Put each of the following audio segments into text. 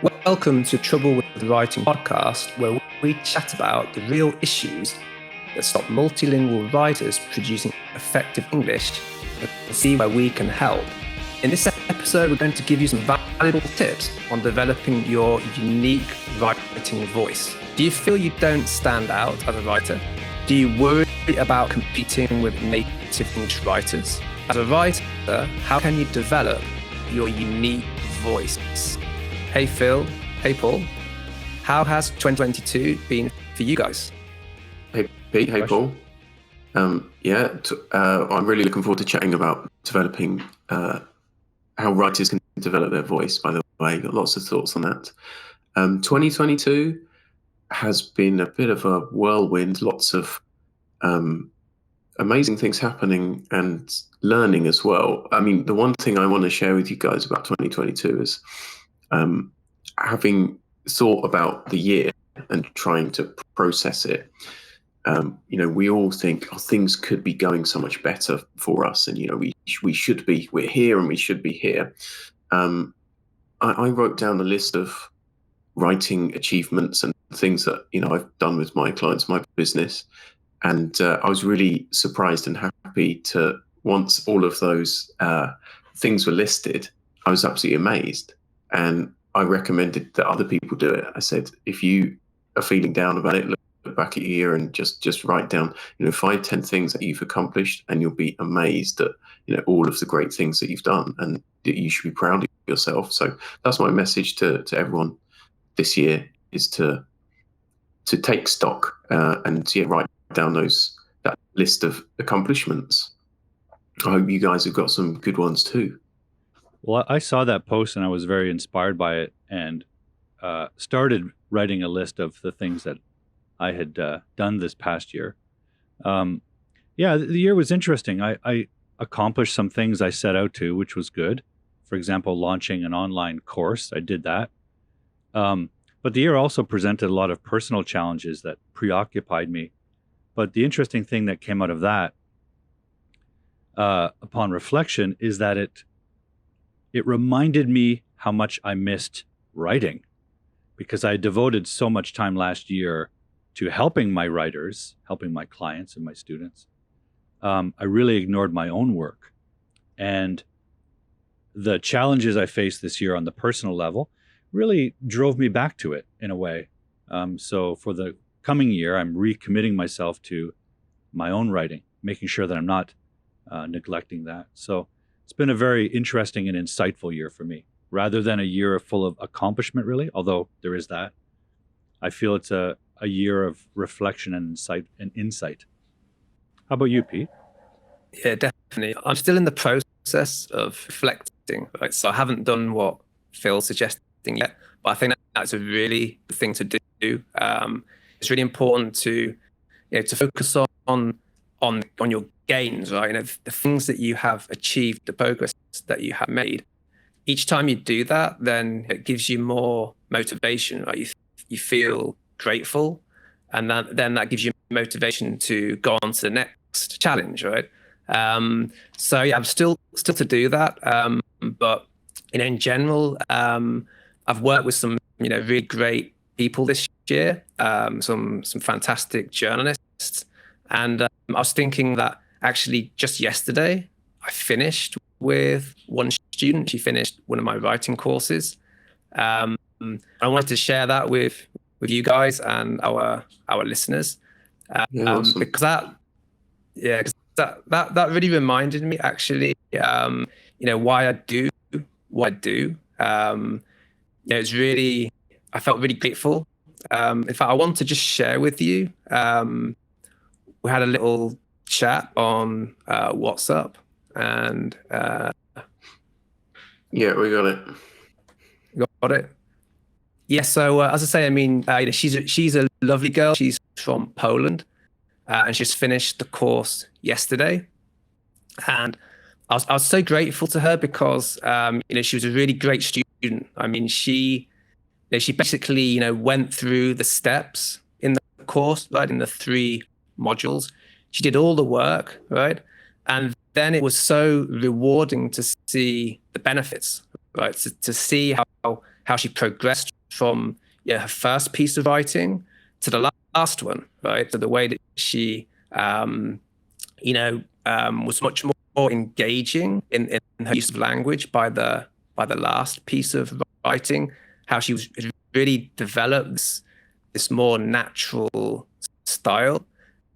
Welcome to Trouble with Writing podcast, where we chat about the real issues that stop multilingual writers producing effective English and see where we can help. In this episode, we're going to give you some valuable tips on developing your unique writing voice. Do you feel you don't stand out as a writer? Do you worry about competing with native English writers? As a writer, how can you develop your unique voice? Hey Phil, hey Paul, how has 2022 been for you guys? Hey Pete, hey Paul. I'm really looking forward to chatting about developing how writers can develop their voice, by the way. Got lots of thoughts on that. 2022 has been a bit of a whirlwind, lots of amazing things happening and learning as well. I mean, the one thing I want to share with you guys about 2022 is having thought about the year and trying to process it. We all think things could be going so much better for us, and we're here and we should be here. I wrote down a list of writing achievements and things that I've done with my clients, my business, and I was really surprised and happy to, once all of those things were listed, I was absolutely amazed. And I recommended that other people do it. I said, if you are feeling down about it, look back at your year and just write down, 5-10 things that you've accomplished, and you'll be amazed at, all of the great things that you've done, and that you should be proud of yourself. So that's my message to everyone this year, is to take stock and write down that list of accomplishments. I hope you guys have got some good ones too. Well, I saw that post and I was very inspired by it, and started writing a list of the things that I had done this past year. The year was interesting. I accomplished some things I set out to, which was good. For example, launching an online course. I did that. But the year also presented a lot of personal challenges that preoccupied me. But the interesting thing that came out of that, upon reflection, is that it reminded me how much I missed writing, because I devoted so much time last year to helping my writers, helping my clients and my students. I really ignored my own work. And the challenges I faced this year on the personal level really drove me back to it in a way. So for the coming year, I'm recommitting myself to my own writing, making sure that I'm not neglecting that. So it's been a very interesting and insightful year for me, rather than a year full of accomplishment, really, although there is that. I feel it's a year of reflection and insight. How about you, Pete? Yeah, definitely. I'm still in the process of reflecting, right? So I haven't done what Phil's suggesting yet, but I think that's a really good thing to do. It's really important to focus on your gains, right? The things that you have achieved, the progress that you have made. Each time you do that, then it gives you more motivation, right? You feel grateful, and then that gives you motivation to go on to the next challenge, right? I'm still to do that, but in general, I've worked with some really great people this year, some fantastic journalists, and I was thinking that actually just yesterday I finished with one student. She finished one of my writing courses. I wanted to share that with you guys and our listeners, Awesome. because that really reminded me actually, why I do what I do. It's really, I felt really grateful. In fact, I want to just share with you. We had a little chat on WhatsApp, and we got it. Got it. Yeah. So as I say, I mean, she's a lovely girl. She's from Poland, and she's finished the course yesterday. And I was so grateful to her because she was a really great student. I mean, she basically went through the steps in the course, right, in the 3 modules. She did all the work, right, and then it was so rewarding to see the benefits, right, to see how how she progressed from her first piece of writing to the last one, right? So the way that she, was much more engaging in her use of language by the last piece of writing, how she was really developed this more natural style,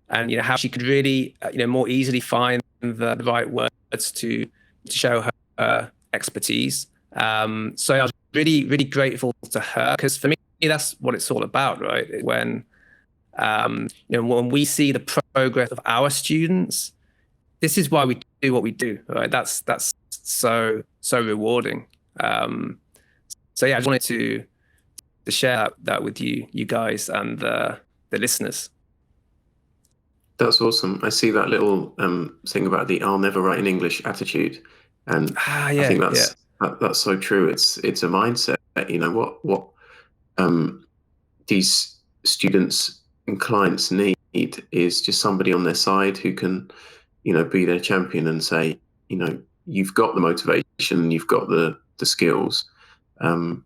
and how she could really more easily find the right words to show her expertise. So I was really, really grateful to her, because for me, that's what it's all about, right? When when we see the progress of our students, this is why we do what we do, right? That's so rewarding. So yeah, I just wanted to share that with you guys and the listeners. That's awesome. I see that little thing about the "I'll never write in English" attitude, and I think that's so true. It's a mindset. What these students and clients need is just somebody on their side who can, be their champion and say, you've got the motivation, you've got the skills, and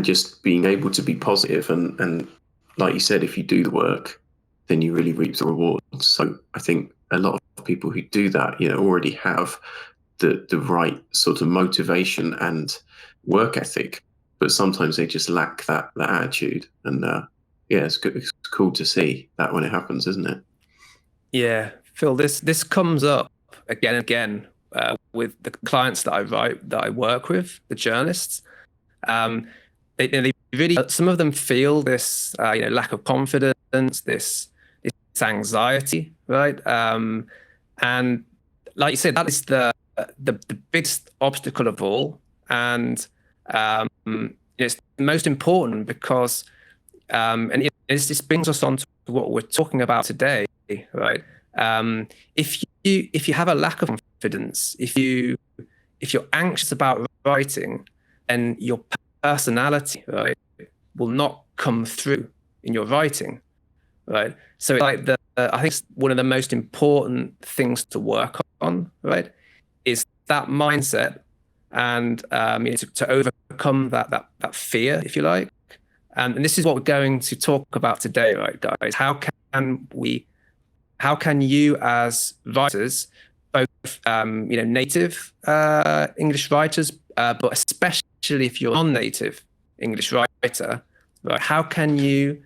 just being able to be positive and like you said, if you do the work, then you really reap the rewards. So I think a lot of people who do that, already have the right sort of motivation and work ethic, but sometimes they just lack that attitude. And it's good. It's cool to see that when it happens, isn't it? Yeah, Phil, this comes up again and again with the clients that I work with, the journalists. They really, some of them feel this lack of confidence, this anxiety, right? And like you said, that is the biggest obstacle of all, and it's the most important, because this brings us on to what we're talking about today, right? If you have a lack of confidence, if you're anxious about writing, then your personality, right, will not come through in your writing, right? So I think one of the most important things to work on, right, is that mindset, and to overcome that fear, if you like. And this is what we're going to talk about today, right, guys? How can you, as writers, both native English writers, but especially if you're a non-native English writer, right, how can you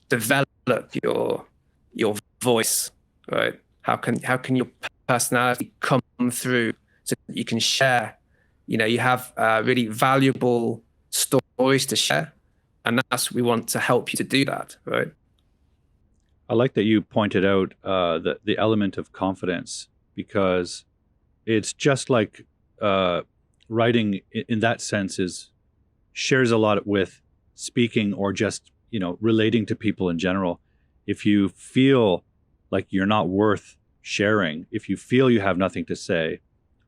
develop your voice, right? How can your personality come through so that you can share? You have really valuable stories to share, and we want to help you to do that, right? I like that you pointed out the element of confidence, because it's just like writing in that sense shares a lot with speaking, or just relating to people in general. If you feel like you're not worth sharing, if you feel you have nothing to say,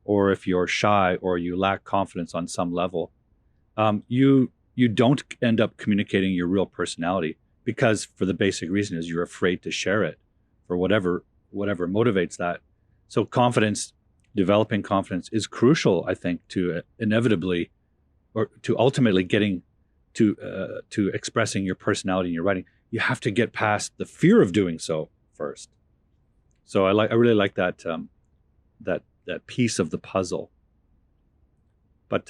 or if you're shy or you lack confidence on some level, you don't end up communicating your real personality, because for the basic reason is you're afraid to share it for whatever motivates that. So developing confidence is crucial, I think, to inevitably, or to ultimately getting to expressing your personality in your writing. You have to get past the fear of doing so first. So I really like that that piece of the puzzle. But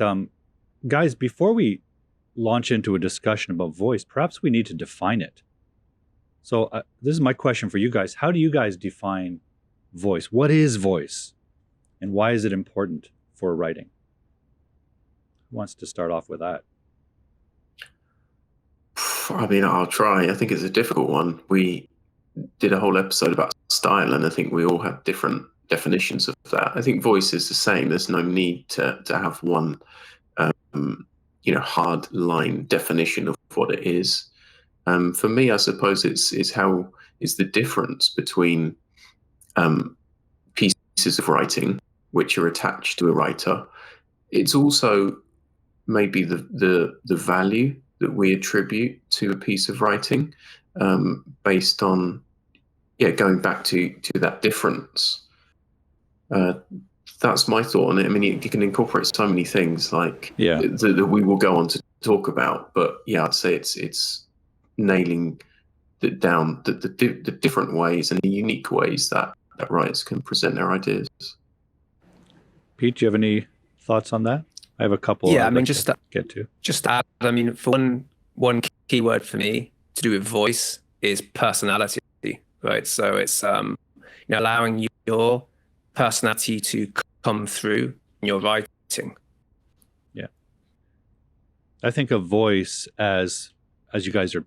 guys, before we launch into a discussion about voice, perhaps we need to define it. So this is my question for you guys. How do you guys define voice? What is voice, and why is it important for writing? Who wants to start off with that? I mean, I'll try. I think it's a difficult one. We did a whole episode about style, and I think we all have different definitions of that. I think voice is the same. There's no need to have one hard line definition of what it is. For me, I suppose it's the difference between pieces of writing which are attached to a writer. It's also maybe the value that we attribute to a piece of writing, based on going back to that difference. that's my thought on it. I mean, you can incorporate so many things like Yeah. that we will go on to talk about. But yeah, I'd say it's nailing down the different ways and the unique ways that writers can present their ideas. Pete, do you have any thoughts on that? I have a couple. Yeah, I'd I mean, like just to get to. Just to add, I mean, for one key word for me to do with voice is personality, right? So it's allowing your personality to come through in your writing. Yeah, I think of voice as you guys are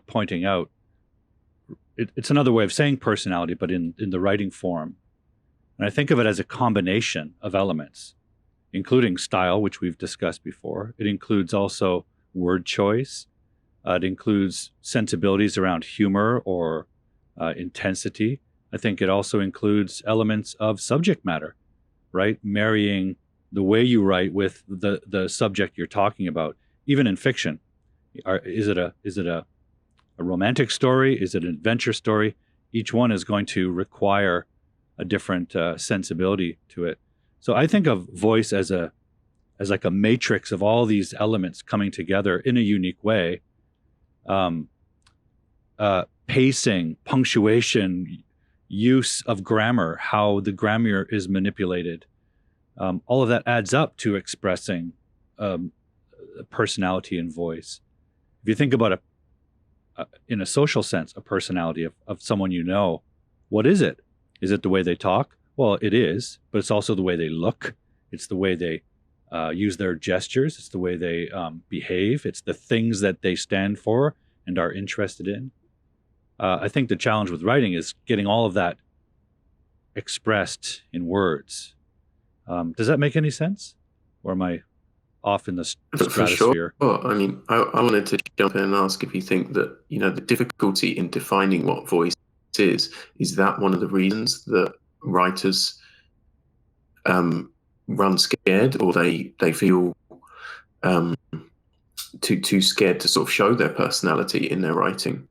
pointing out. It's another way of saying personality, but in the writing form. And I think of it as a combination of elements, including style, which we've discussed before. It includes also word choice. It includes sensibilities around humor or intensity. I think it also includes elements of subject matter, right? Marrying the way you write with the subject you're talking about. Even in fiction, is it a romantic story? Is it an adventure story? Each one is going to require a different sensibility to it. So I think of voice as like a matrix of all these elements coming together in a unique way. Pacing, punctuation, use of grammar, how the grammar is manipulated. All of that adds up to expressing personality and voice. If you think about in a social sense, a personality of someone you know, what is it? Is it the way they talk? Well, it is, but it's also the way they look. It's the way they use their gestures. It's the way they behave. It's the things that they stand for and are interested in. I think the challenge with writing is getting all of that expressed in words. Does that make any sense? Or am I off in the stratosphere? For sure. Well, I mean, I wanted to jump in and ask if you think that, the difficulty in defining what voice is that one of the reasons that writers run scared, or they feel too scared to sort of show their personality in their writing?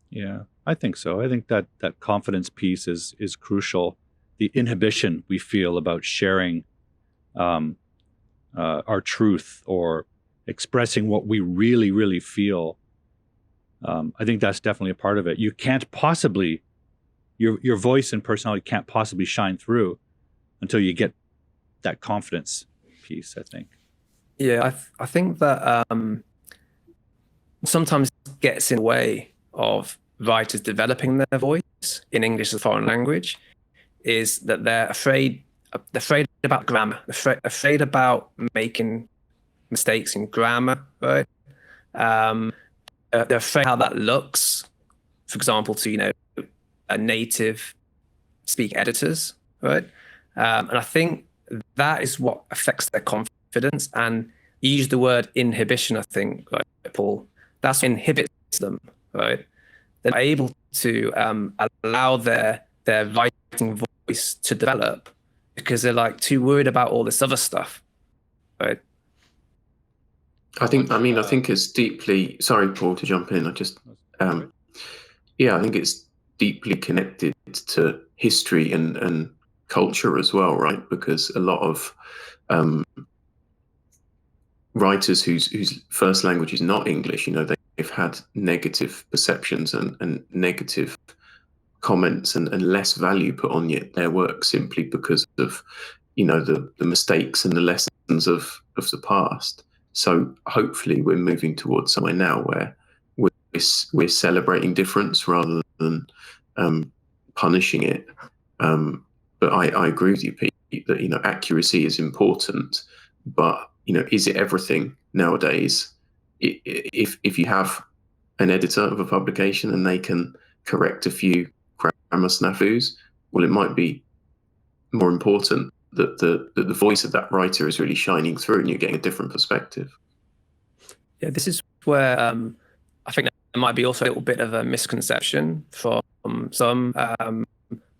Yeah, I think so. I think that confidence piece is crucial. The inhibition we feel about sharing our truth or expressing what we really, really feel. I think that's definitely a part of it. You can't possibly, your voice and personality can't possibly shine through until you get that confidence piece, I think. Yeah, I think that sometimes gets in the way of writers developing their voice in English as a foreign language is that they're afraid about grammar, afraid about making mistakes in grammar, right? They're afraid how that looks, for example, to a native speak editors, right? And I think that is what affects their confidence. And you use the word inhibition, I think, right, Paul. That's what inhibits them, right? They're able to allow their writing voice to develop because they're like too worried about all this other stuff, right? I think it's deeply, sorry, Paul, to jump in. I think it's deeply connected to history and culture as well, right? Because a lot of writers whose first language is not English, they've had negative perceptions and negative comments and less value put on their work simply because of the mistakes and the lessons of the past. So hopefully we're moving towards somewhere now where we're celebrating difference rather than punishing it. But I agree with you, Pete, that accuracy is important, but is it everything nowadays? If you have an editor of a publication and they can correct a few grammar snafus, well, it might be more important that the voice of that writer is really shining through and you're getting a different perspective. Yeah, this is where I think there might be also a little bit of a misconception from some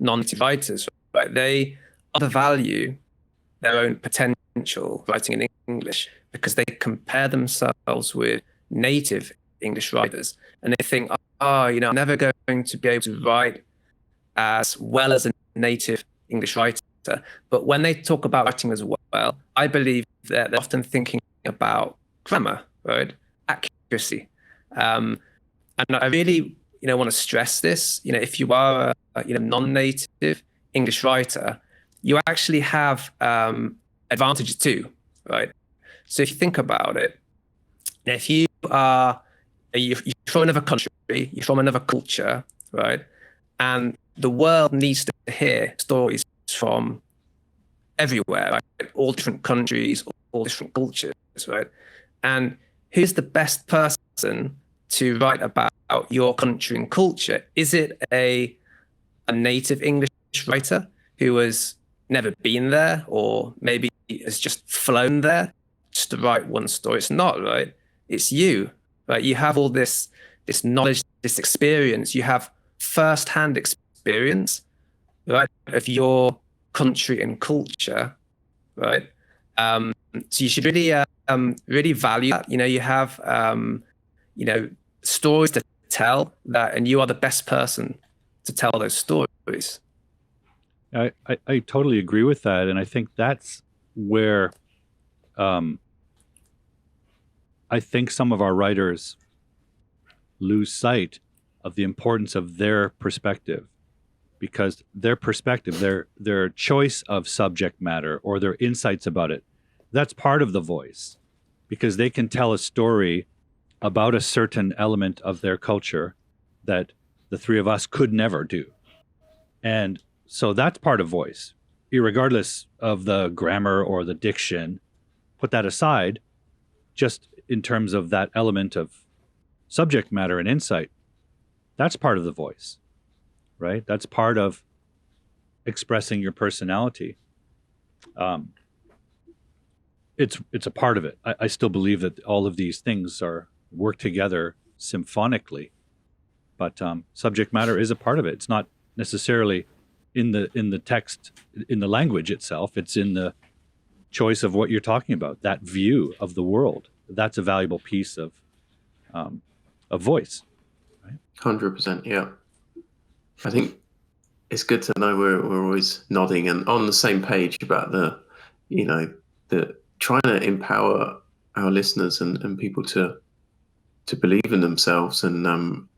non-native writers, right? They undervalue their own potential writing in English because they compare themselves with native English writers, and they think, I'm never going to be able to write as well as a native English writer. but when they talk about writing as well, I believe that they're often thinking about grammar, right? Accuracy. And I really, want to stress this. If you are a non-native English writer, you actually have advantages too, right? So if you think about it, if you're from another country, you're from another culture, right? And the world needs to hear stories from everywhere, right? All different countries, all different cultures, right? And who's the best person to write about your country and culture? Is it a native English writer who has never been there, or maybe has just flown there just to write one story? It's not, right? It's you, right? You have all this knowledge, this experience. You have first-hand experience, right, of your country and culture, right? So you should really value that. You have stories to tell that, and you are the best person to tell those stories. I totally agree with that, and I think that's where I think some of our writers lose sight of the importance of their perspective, because their perspective, their choice of subject matter or their insights about it, that's part of the voice, because they can tell a story about a certain element of their culture that the three of us could never do. And so that's part of voice, irregardless of the grammar or the diction. Put that aside, just in terms of that element of subject matter and insight, that's part of the voice, right? That's part of expressing your personality. It's a part of it. I still believe that all of these things work together symphonically, but subject matter is a part of it. It's not necessarily in the text, in the language itself. It's in the choice of what you're talking about, that view of the world. That's a valuable piece of voice, right? 100%, yeah. I think it's good to know we're always nodding and on the same page about the trying to empower our listeners and people to believe in themselves. And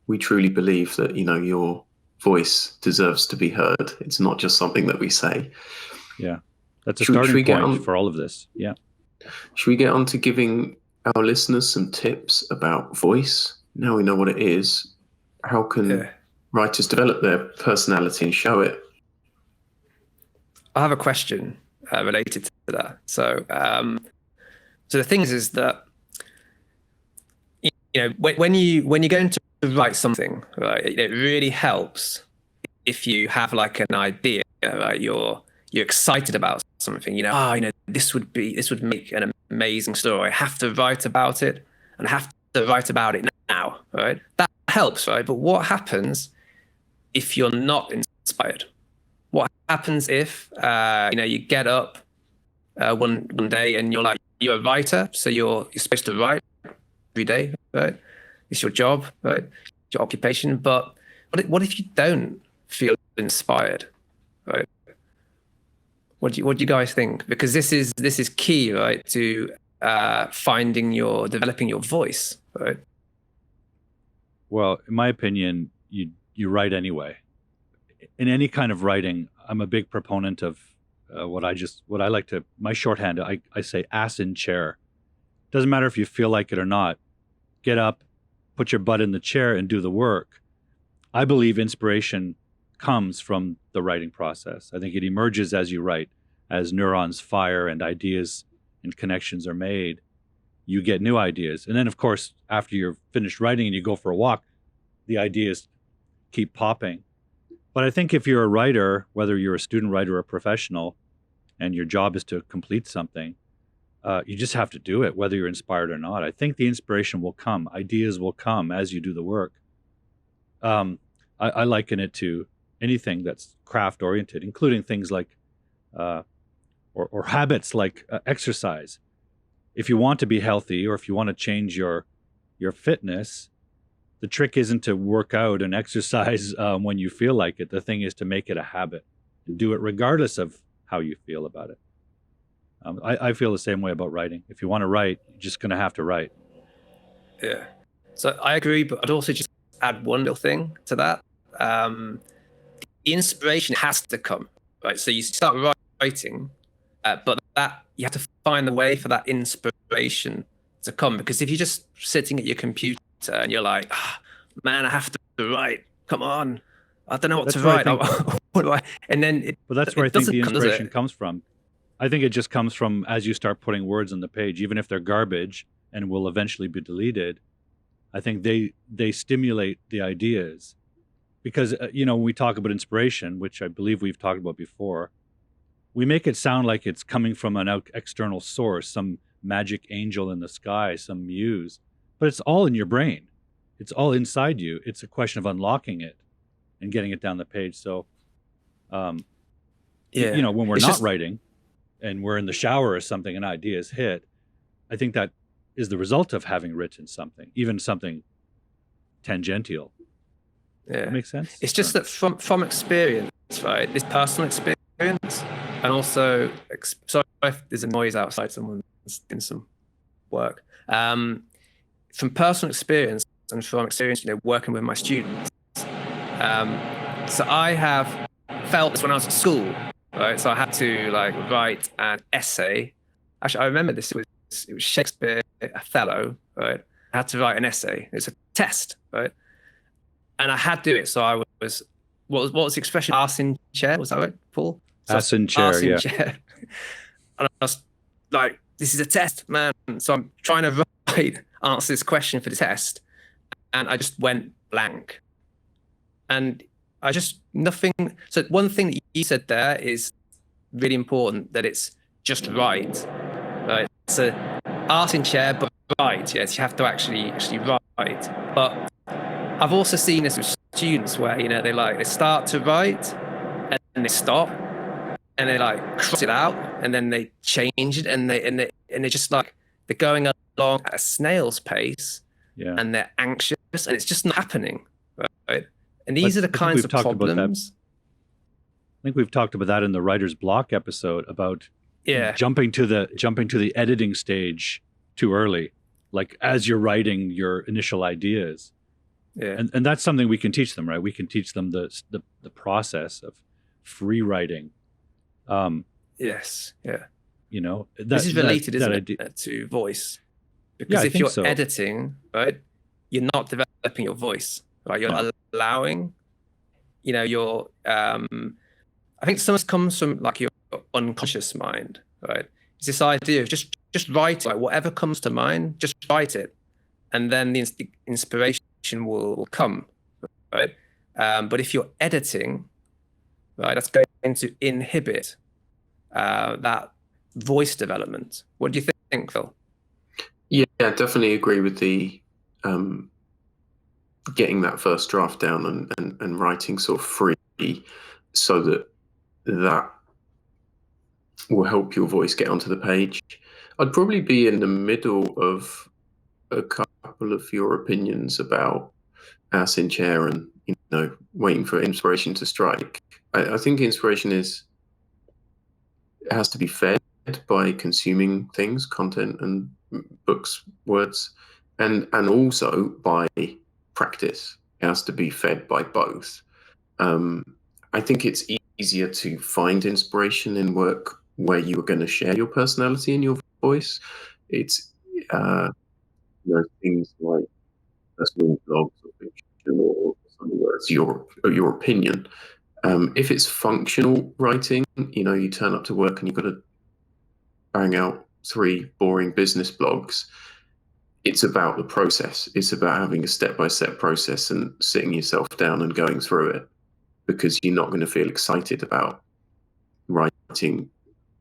we truly believe that your voice deserves to be heard. It's not just something that we say. Yeah, that's a starting point for all of this. Yeah. Should we get on to giving our listeners some tips about voice? Now we know what it is. How can writers develop their personality and show it? I have a question related to that. So the thing is that when you're going to write something, right, it really helps if you have like an idea, right? You're excited about something. This would make an amazing story. I have to write about it, and I have to write about it now, right? That helps, right? But what happens if you're not inspired? What happens if you get up one day and you're a writer, so you're supposed to write every day, right? It's your job, right? It's your occupation. But what if you don't feel inspired, right? What do you guys think? Because this is key, right, to developing your voice, right? Well, in my opinion, you write anyway. In any kind of writing, I'm a big proponent of my shorthand, I say ass in chair. Doesn't matter if you feel like it or not. Get up, put your butt in the chair and do the work. I believe inspiration comes from the writing process. I think it emerges as you write, as neurons fire and ideas and connections are made. You get new ideas. And then, of course, after you're finished writing and you go for a walk, the ideas keep popping. But I think if you're a writer, whether you're a student writer or a professional, and your job is to complete something, you just have to do it, whether you're inspired or not. I think the inspiration will come. Ideas will come as you do the work. I liken it to anything that's craft-oriented, including things like, or habits like exercise. If you want to be healthy, or if you want to change your fitness, the trick isn't to work out and exercise when you feel like it. The thing is to make it a habit. and do it regardless of how you feel about it. I feel the same way about writing. If you want to write, you're just going to have to write. Yeah. So I agree, but I'd also just add one little thing to that. The inspiration has to come, right? So you start writing, but that you have to find the way for that inspiration to come. Because if you're just sitting at your computer and you're like, man, I have to write. Come on, I don't know what to write. What do I? And then but that's where I think the inspiration comes from. I think it just comes from as you start putting words on the page, even if they're garbage and will eventually be deleted. I think they stimulate the ideas, because when we talk about inspiration, which I believe we've talked about before, we make it sound like it's coming from an external source, some magic angel in the sky, some muse, but it's all in your brain. It's all inside you. It's a question of unlocking it and getting it down the page. So, when we're not writing and we're in the shower or something, an idea is hit, I think that is the result of having written something, even something tangential. Yeah. That makes sense? It's just that from experience, right? This personal experience, and also, sorry if there's a noise outside, someone's doing some work. From personal experience and from experience, working with my students. So I have felt this when I was at school, right? So I had to write an essay. Actually, I remember this. It was Shakespeare, Othello, right? I had to write an essay. It's a test, right? And I had to do it. So I was, what was the expression? Arse in chair, was that right, Paul? So Arse in chair, yeah. Chair. And I was like, this is a test, man. So I'm trying to answer this question for the test. And I just went blank. And I just, nothing. So one thing that you said there is really important, that it's just right? So art in chair, but right, yes, you have to actually write. But I've also seen this with students where, they start to write and they stop and they cross it out and then they change it and they're just they're going along at a snail's pace, and they're anxious and it's just not happening, right? And these are the kinds of problems. I think we've talked about that in the writer's block episode about jumping to the editing stage too early, as you're writing your initial ideas. Yeah. And that's something we can teach them, right? We can teach them the process of free writing. Yes. Yeah. This is related, isn't it, to voice? Because if you're editing, right, you're not developing your voice, right? You're allowing, your I think some of this comes from your unconscious mind, right? It's this idea of just write, whatever comes to mind, just write it, and then the inspiration will come, right? But if you're editing, right, that's going to inhibit that voice development. What do you think, Phil? Yeah, definitely agree with the getting that first draft down and writing sort of free, so that will help your voice get onto the page. I'd probably be in the middle of a couple of your opinions about ass in chair and waiting for inspiration to strike. I think inspiration has to be fed by consuming things, content and books, words, and also by practice. It has to be fed by both. I think it's easier to find inspiration in work where you are going to share your personality and your voice. It's things like personal blogs or fiction or something where it's your opinion. If it's functional writing, you turn up to work and you've got to bang out 3 boring business blogs. It's about the process. It's about having a step-by-step process and sitting yourself down and going through it, because you're not going to feel excited about writing,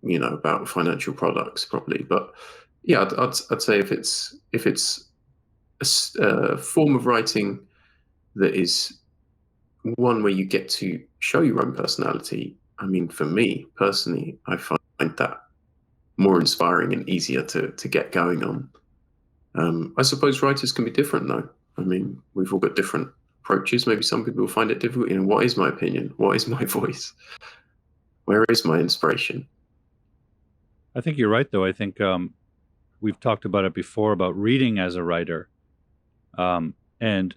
about financial products probably. But yeah, I'd say if it's a form of writing that is one where you get to show your own personality, I mean, for me personally, I find that more inspiring and easier to get going on. I suppose writers can be different though. I mean, we've all got different approaches. Maybe some people will find it difficult. What is my opinion? What is my voice? Where is my inspiration? I think you're right, though. I think we've talked about it before about reading as a writer, and I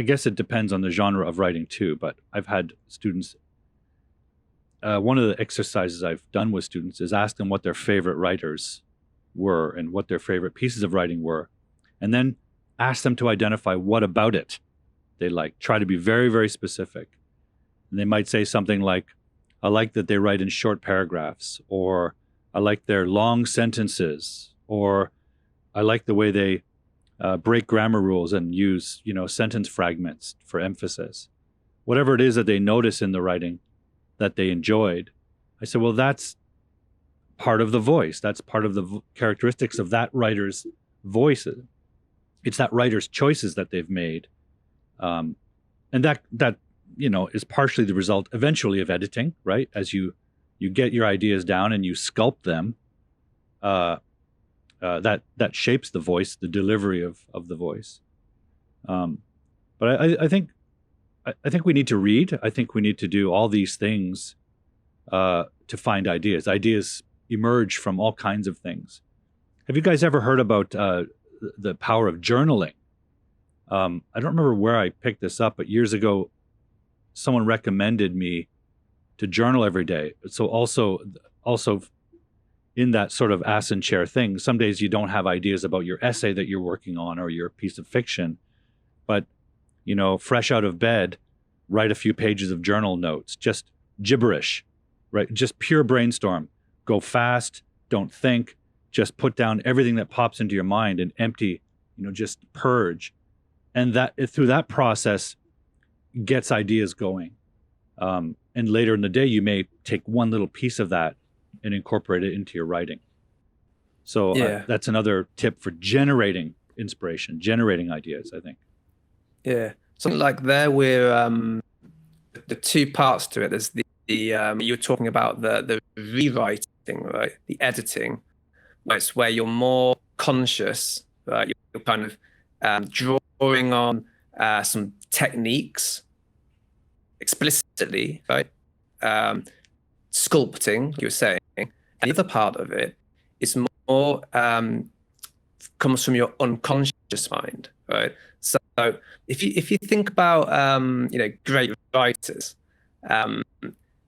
guess it depends on the genre of writing too. But I've had students. One of the exercises I've done with students is ask them what their favorite writers were and what their favorite pieces of writing were, and then ask them to identify what about it they like. Try to be very, very specific. And they might say something like, I like that they write in short paragraphs, or I like their long sentences, or I like the way they break grammar rules and use, sentence fragments for emphasis. Whatever it is that they notice in the writing that they enjoyed, I said, well, that's part of the voice. That's part of the characteristics of that writer's voice. It's that writer's choices that they've made. And that is partially the result eventually of editing, right? As you get your ideas down and you sculpt them, that shapes the voice, the delivery of the voice. But I think we need to read. I think we need to do all these things to find ideas. Ideas emerge from all kinds of things. Have you guys ever heard about the power of journaling? I don't remember where I picked this up, but years ago, someone recommended me to journal every day. So also in that sort of ass and chair thing, some days you don't have ideas about your essay that you're working on or your piece of fiction, but fresh out of bed, write a few pages of journal notes, just gibberish, right? Just pure brainstorm. Go fast, don't think, just put down everything that pops into your mind and empty, just purge. And that through that process gets ideas going. And later in the day, you may take one little piece of that and incorporate it into your writing. So that's another tip for generating inspiration, generating ideas, I think. Yeah. Something like there, we're the two parts to it. There's the you're talking about the rewriting, right? The editing. It's where you're more conscious, right? You're kind of drawing on some techniques explicitly, right? Sculpting, you were saying. And the other part of it is more comes from your unconscious mind, right? So if you think about great writers,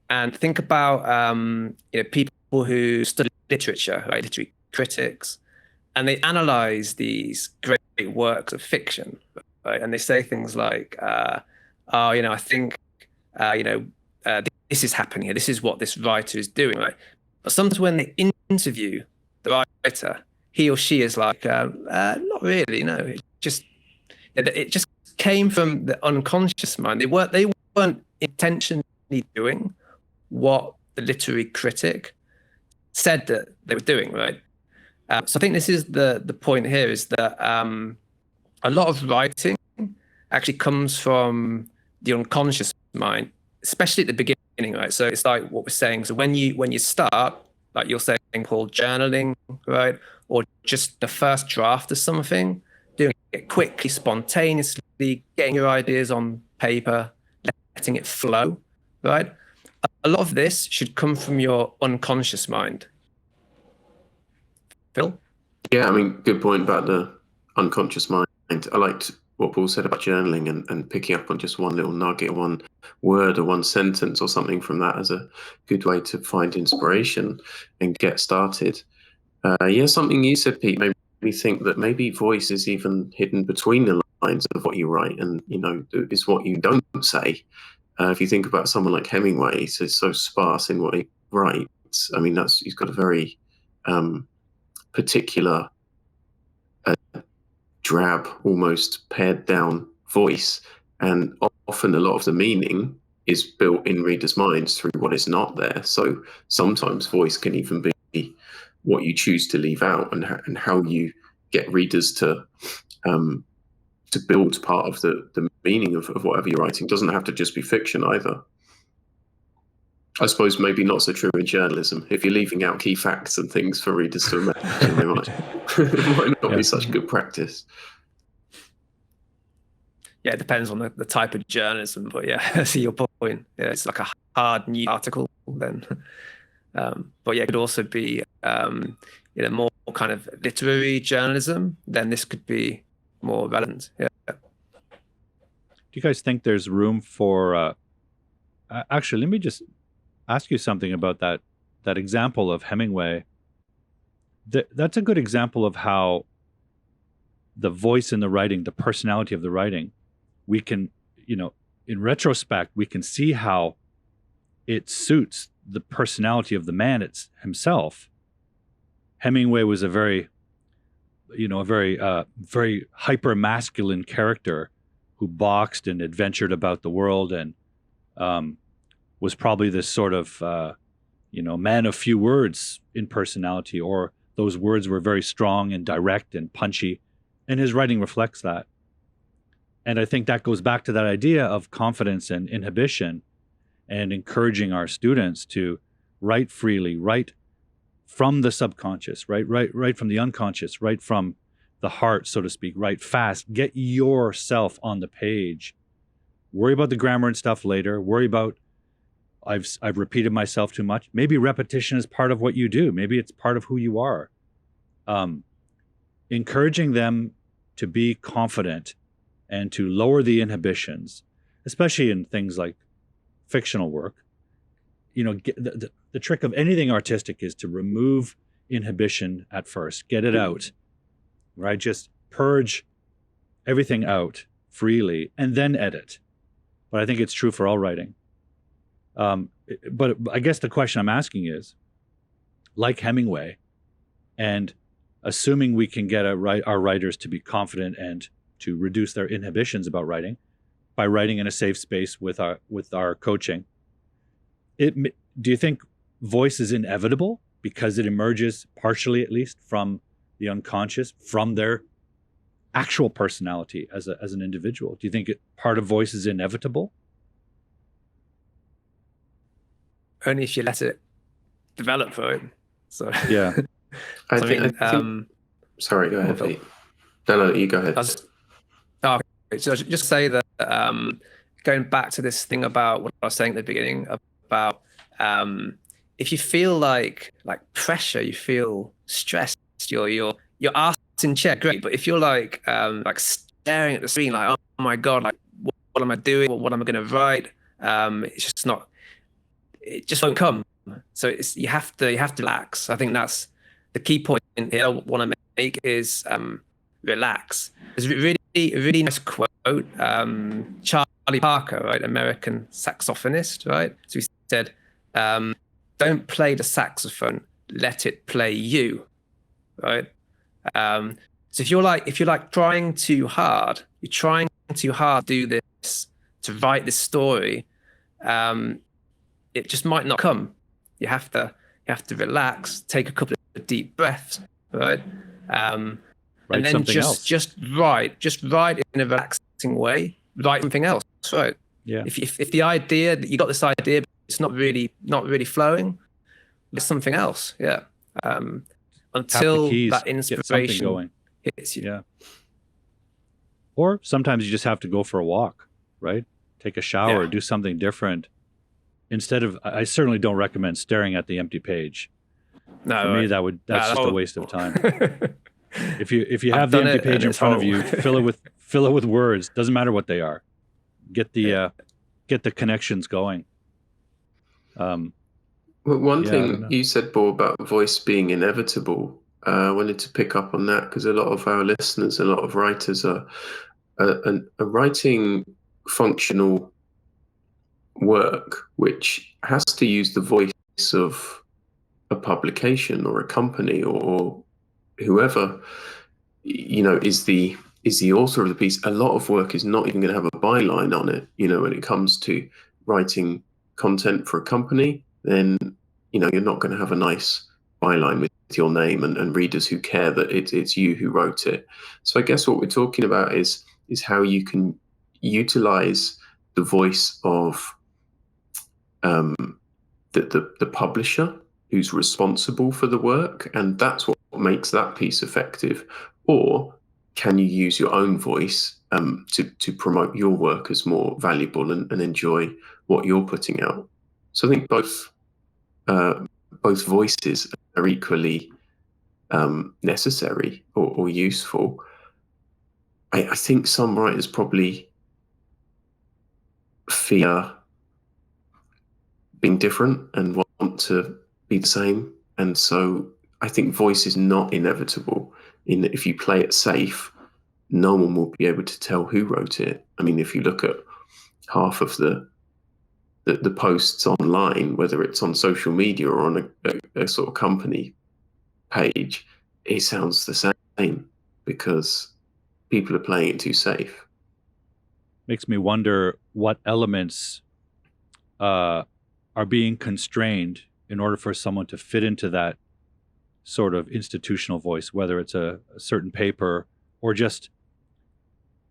and think about people who study literature, right? Literary critics, and they analyze these great works of fiction, right? And they say things like, I think this is happening here. This is what this writer is doing, right? But sometimes when they interview the writer, he or she is like, not really, no. It just came from the unconscious mind. They weren't intentionally doing what the literary critic said that they were doing, right? So I think this is the point here, is that a lot of writing actually comes from the unconscious mind, especially at the beginning, right? So it's like what we're saying. So when you start, like you're saying, Paul, journaling, right? Or just the first draft of something, doing it quickly, spontaneously, getting your ideas on paper, letting it flow, right? A lot of this should come from your unconscious mind. Phil? Yeah, good point about the unconscious mind. I liked what Paul said about journaling and picking up on just one little nugget, one word or one sentence or something from that as a good way to find inspiration and get started. Something you said, Pete, made me think that maybe voice is even hidden between the lines of what you write and, is what you don't say. If you think about someone like Hemingway, he's so sparse in what he writes. He's got a very particular drab, almost pared down voice, and often a lot of the meaning is built in readers' minds through what is not there. So sometimes voice can even be what you choose to leave out, and how you get readers to build part of the meaning of whatever you're writing. It doesn't have to just be fiction either. I suppose maybe not so true in journalism. If you're leaving out key facts and things for readers to imagine, it might not be such good practice. yeah, it depends on the type of journalism, but yeah, I see your point. Yeah, it's like a hard news article then. But yeah, it could also be more kind of literary journalism. Then this could be more relevant. Yeah. Do you guys think there's room for? Actually, let me just ask you something about that example of Hemingway. That's a good example of how the voice in the writing, the personality of the writing, we can, in retrospect, we can see how it suits the personality of the man himself. Hemingway was a very hyper masculine character who boxed and adventured about the world and was probably this sort of man of few words in personality, or those words were very strong and direct and punchy, and his writing reflects that. And I think that goes back to that idea of confidence and inhibition, and encouraging our students to write freely, write from the subconscious, right from the unconscious, right from the heart, so to speak, write fast, get yourself on the page. Worry about the grammar and stuff later. Worry about, I've repeated myself too much. Maybe repetition is part of what you do. Maybe it's part of who you are. Encouraging them to be confident and to lower the inhibitions, especially in things like fictional work. The trick of anything artistic is to remove inhibition at first, get it out, right? Just purge everything out freely and then edit. But I think it's true for all writing. But I guess the question I'm asking is, like Hemingway, and assuming we can get our writers to be confident and to reduce their inhibitions about writing by writing in a safe space with our coaching, do you think voice is inevitable because it emerges partially, at least, from the unconscious, from their actual personality as an individual? Do you think part of voice is inevitable? Only if you let it develop, right? So yeah. I think, sorry, go ahead, Pete. No, you go ahead. So just say that going back to this thing about what I was saying at the beginning about if you feel like pressure, you feel stressed, your arse in chair, great. But if you're like staring at the screen, like, oh my god, like what am I doing? What am I going to write? It's just not. It just won't come. So you have to relax. I think that's the key point here I want to make is relax. There's a really nice quote. Charlie Parker, right, American saxophonist, right? So he said, "Don't play the saxophone, let it play you," right? So if you're like trying too hard, you're trying too hard to do this, to write this story, it just might not come. You have to relax, take a couple of deep breaths, right? And then just write in a relaxing way. Write something else, right? Yeah. If the idea that you got this idea, but it's not really flowing, there's something else. Yeah. Until that inspiration hits you. Yeah. Or sometimes you just have to go for a walk, right? Take a shower, do something different. Instead of, I certainly don't recommend staring at the empty page. No, for me, that's just a waste of time. If you have the empty page in front of you, fill it with words. Doesn't matter what they are. Get the connections going. Well, one thing you said, Bo, about voice being inevitable, I wanted to pick up on that because a lot of our listeners, a lot of writers are writing functional work which has to use the voice of a publication or a company or whoever is the author of the piece. A lot of work is not even going to have a byline on it. When it comes to writing content for a company, then you're not going to have a nice byline with your name and readers who care that it's you who wrote it. So I guess what we're talking about is how you can utilize the voice of the publisher who's responsible for the work, and that's what makes that piece effective. Or can you use your own voice to promote your work as more valuable and enjoy what you're putting out. So I think both voices are equally necessary or useful. I think some writers probably fear being different and want to be the same, and so I think voice is not inevitable. In that if you play it safe, no one will be able to tell who wrote it. I mean, if you look at half of the posts online, whether it's on social media or on a sort of company page, it sounds the same because people are playing it too safe. Makes me wonder what elements are being constrained in order for someone to fit into that sort of institutional voice, whether it's a certain paper or just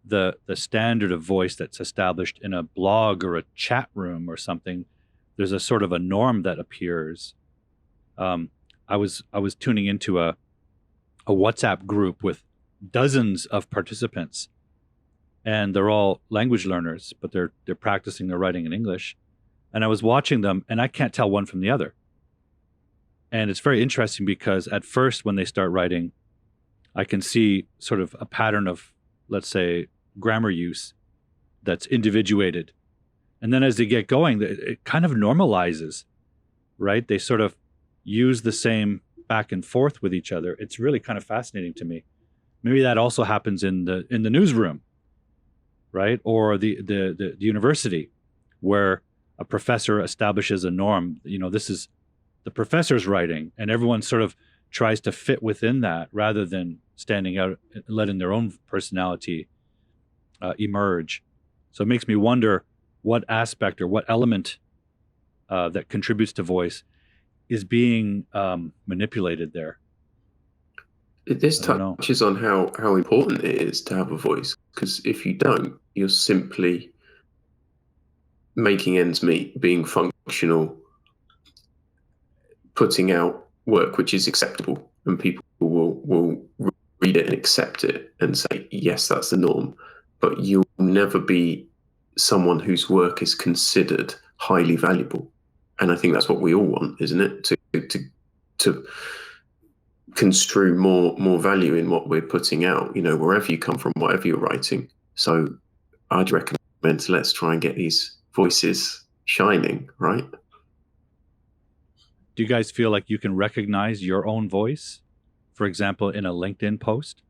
the standard of voice that's established in a blog or a chat room or something. There's a sort of a norm that appears. I was tuning into a WhatsApp group with dozens of participants, and they're all language learners, but they're practicing their writing in English. And I was watching them, and I can't tell one from the other. And it's very interesting because at first, when they start writing, I can see sort of a pattern of, let's say, grammar use that's individuated. And then as they get going, it kind of normalizes, right? They sort of use the same back and forth with each other. It's really kind of fascinating to me. Maybe that also happens in the newsroom, right? Or the university, where a professor establishes a norm. You know, this is the professor's writing, and everyone sort of tries to fit within that rather than standing out, letting their own personality emerge. So it makes me wonder what aspect or what element that contributes to voice is being manipulated there. This touches on how important it is to have a voice, because if you don't, you're simply making ends meet, being functional, putting out work which is acceptable, and people will read it and accept it and say, yes, that's the norm. But you'll never be someone whose work is considered highly valuable. And I think that's what we all want, isn't it? To construe more value in what we're putting out, you know, wherever you come from, whatever you're writing. So I'd recommend let's try and get these voices shining, right? Do you guys feel like you can recognize your own voice, for example, in a LinkedIn post?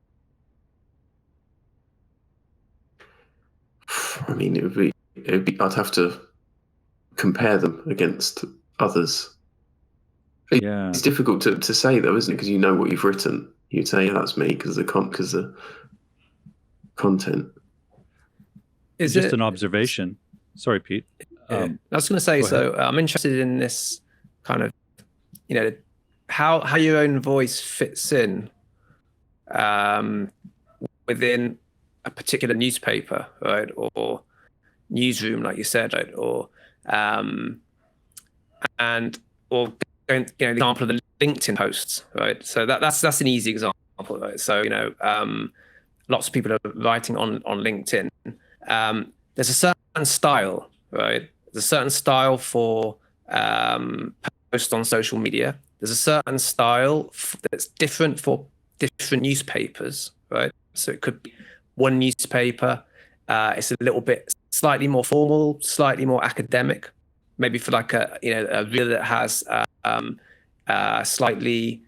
I mean, it would be I'd have to compare them against others. Yeah. It's difficult to say though, isn't it? Because you know what you've written. You'd say, yeah, that's me because the content. Is just an observation. Sorry, Pete. I was going to say, so I'm interested in this kind of, you know, how your own voice fits in within a particular newspaper, right, or newsroom, like you said, right, or going, you know, the example of the LinkedIn posts, right? So that's an easy example, right? So, you know, lots of people are writing on LinkedIn. There's a certain style, right? There's a certain style for posts on social media. There's a certain style that's different for different newspapers, right? So it could be one newspaper, it's a little bit slightly more formal, slightly more academic, maybe for like a reader that has slightly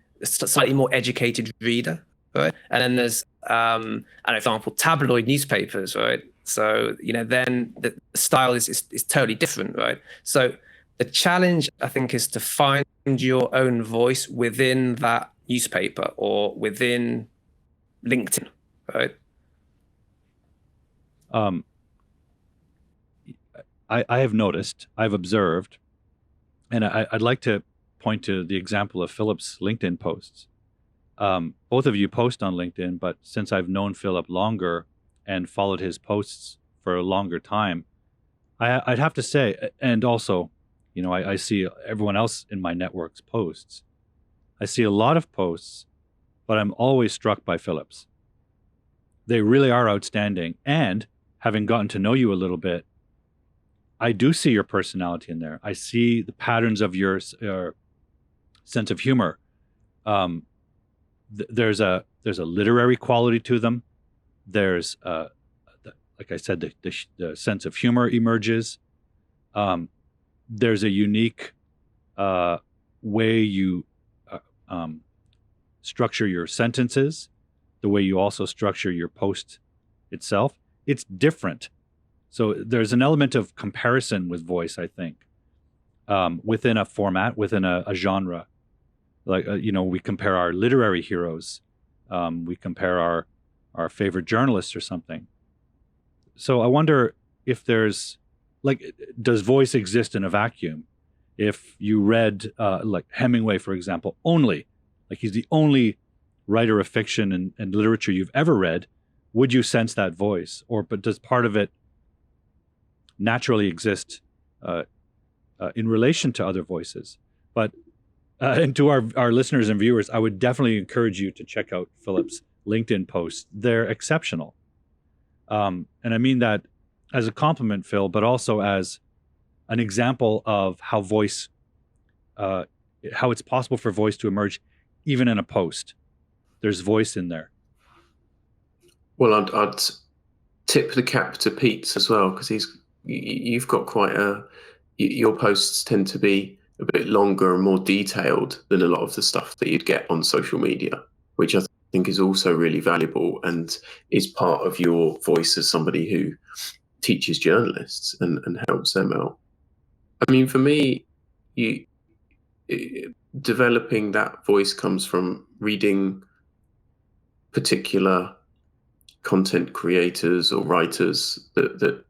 more educated reader, right? And then there's an example, tabloid newspapers, right? So, you know, then the style is totally different, right? So the challenge, I think, is to find your own voice within that newspaper or within LinkedIn, right? I have noticed, I've observed, and I'd like to point to the example of Philip's LinkedIn posts. Both of you post on LinkedIn, but since I've known Philip longer and followed his posts for a longer time, I'd have to say, and also, you know, I see everyone else in my network's posts. I see a lot of posts, but I'm always struck by Philip's. They really are outstanding. And having gotten to know you a little bit, I do see your personality in there. I see the patterns of your sense of humor. There's a literary quality to them. There's like I said, the sense of humor emerges. There's a unique way you structure your sentences, the way you also structure your post itself. It's different. So there's an element of comparison with voice, I think, within a format, within a genre. Like, we compare our literary heroes. We compare our favorite journalists or something. So I wonder if there's, does voice exist in a vacuum? If you read, like Hemingway, for example, he's the only writer of fiction and literature you've ever read, would you sense that voice? But does part of it naturally exist in relation to other voices? But and to our listeners and viewers, I would definitely encourage you to check out Philip's LinkedIn posts. They're exceptional. And I mean that as a compliment, Phil, but also as an example of how it's possible for voice to emerge even in a post. There's voice in there. Well, I'd tip the cap to Pete as well, because you've got your posts tend to be a bit longer and more detailed than a lot of the stuff that you'd get on social media, which I think is also really valuable and is part of your voice as somebody who teaches journalists and helps them out. I mean, for me, developing that voice comes from reading particular content creators or writers that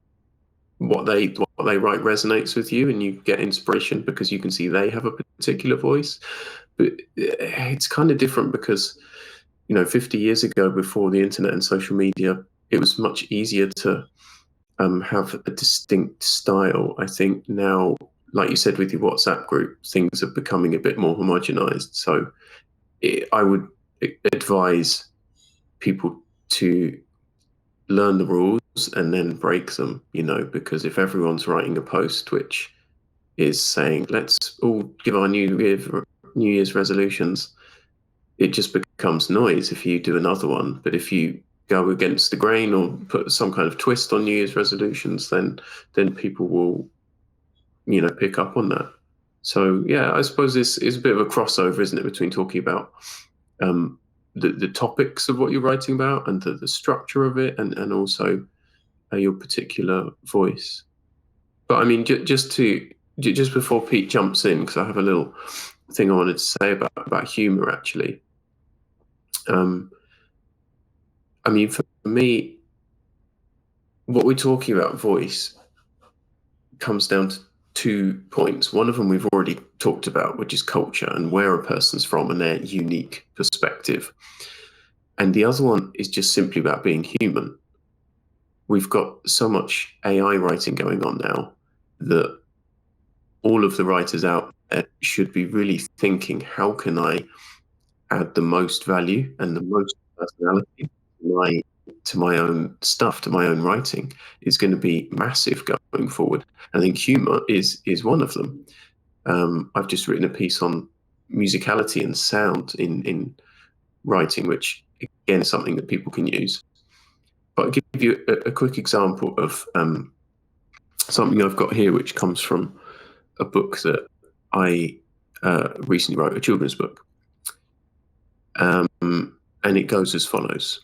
what they write resonates with you, and you get inspiration because you can see they have a particular voice. But it's kind of different because 50 years ago, before the internet and social media, it was much easier to have a distinct style. I think now, like you said, with your WhatsApp group, things are becoming a bit more homogenized. So I would advise people to learn the rules and then break them, because if everyone's writing a post which is saying, let's all give our New Year's resolutions, it just becomes noise if you do another one. But if you go against the grain or put some kind of twist on New Year's resolutions, then people will, pick up on that. So yeah, I suppose this is a bit of a crossover, isn't it, between talking about the topics of what you're writing about and the structure of it, and also your particular voice. But I mean, just before Pete jumps in, because I have a little thing I wanted to say about humor, actually. I mean, for me, what we're talking about voice comes down to 2 points. One of them we've already talked about, which is culture and where a person's from and their unique perspective. And the other one is just simply about being human. We've got so much AI writing going on now that all of the writers out there should be really thinking, how can I add the most value and the most personality to my own stuff, to my own writing, is going to be massive going forward. I think humor is one of them. I've just written a piece on musicality and sound in writing, which again is something that people can use. But I'll give you a quick example of something I've got here, which comes from a book that I recently wrote, a children's book. And it goes as follows.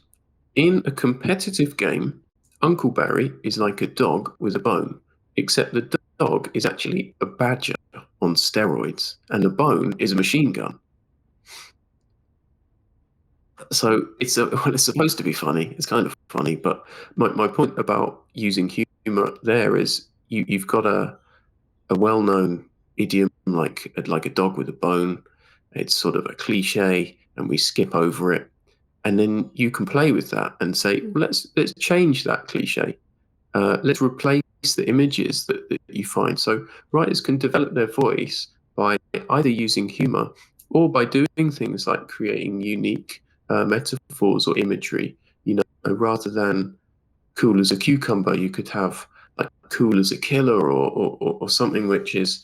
In a competitive game, Uncle Barry is like a dog with a bone, except the dog is actually a badger on steroids, and the bone is a machine gun. So it's supposed to be funny. It's kind of funny, but my point about using humor there is you've got a well-known idiom like a dog with a bone. It's sort of a cliche, and we skip over it. And then you can play with that and say, well, let's change that cliche. Let's replace the images that you find. So writers can develop their voice by either using humor or by doing things like creating unique metaphors or imagery You know, rather than cool as a cucumber, you could have like cool as a killer, or something which is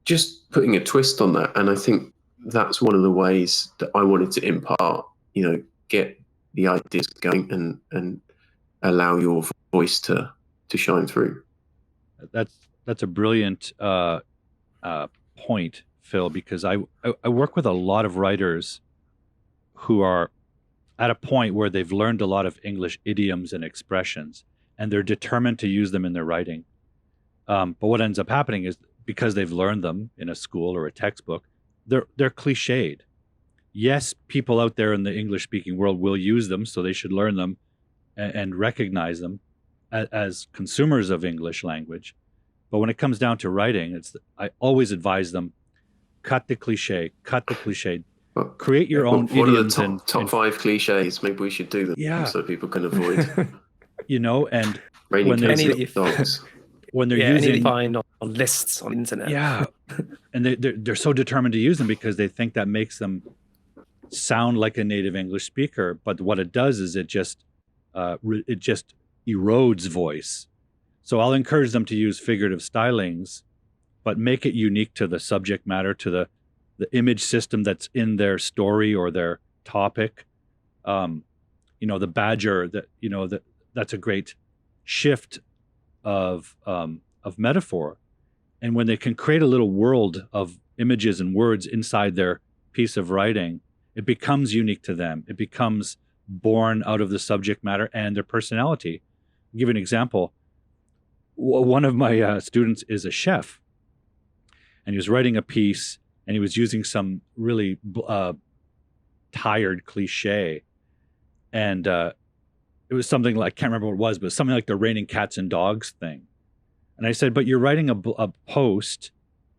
just putting a twist on that. And I think that's one of the ways that I wanted to impart, get the ideas going and allow your voice to shine through. That's a brilliant point, Phil, because I work with a lot of writers who are at a point where they've learned a lot of English idioms and expressions, and they're determined to use them in their writing. But what ends up happening is, because they've learned them in a school or a textbook, they're cliched. Yes, people out there in the English-speaking world will use them, so they should learn them and recognize them as consumers of English language. But when it comes down to writing, I always advise them, cut the cliche, create your own What idioms. What are the top 5 cliches? Maybe we should do them so people can avoid. And when they're any using, you find on lists on the internet. Yeah, and they're so determined to use them because they think that makes them sound like a native English speaker. But what it does is it just erodes voice. So I'll encourage them to use figurative stylings, but make it unique to the subject matter, to the image system that's in their story or their topic. The badger, that's a great shift of metaphor. And when they can create a little world of images and words inside their piece of writing, it becomes unique to them. It becomes born out of the subject matter and their personality. I'll give you an example. One of my students is a chef, and he was writing a piece, and he was using some really tired cliche. And it was something like, I can't remember what it was, but something like the raining cats and dogs thing. And I said, but you're writing a post.